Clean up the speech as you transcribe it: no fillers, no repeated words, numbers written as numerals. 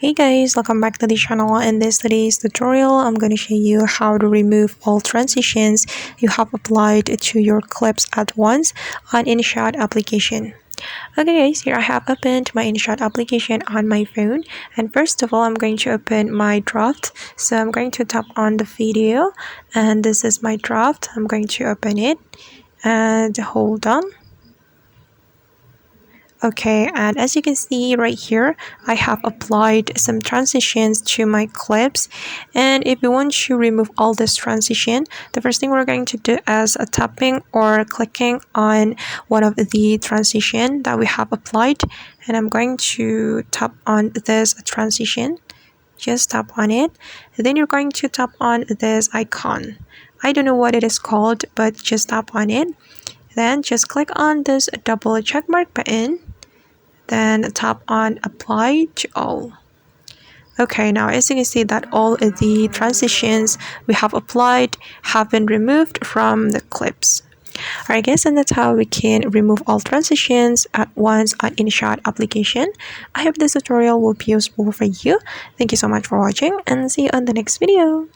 Hey guys, welcome back to the channel. In today's tutorial, I'm going to show you how to remove all transitions you have applied to your clips at once on InShot application. Okay guys, here I have opened my InShot application on my phone, and first of all I'm going to open my draft. So I'm going to tap on the video, and this is my draft. I'm going to open it and hold on. Okay, and as you can see right here, I have applied some transitions to my clips, and if you want to remove all this transition, the first thing we're going to do is tapping or clicking on one of the transition that we have applied, and I'm going to tap on this transition. Just tap on it, and then you're going to tap on this icon. I don't know what it is called, but just tap on it. Then just click on this double check mark button. Then tap on apply to all. Okay, now as you can see that all of the transitions we have applied have been removed from the clips. Alright guys, and that's how we can remove all transitions at once on InShot application. I hope this tutorial will be useful for you. Thank you so much for watching, and see you on the next video.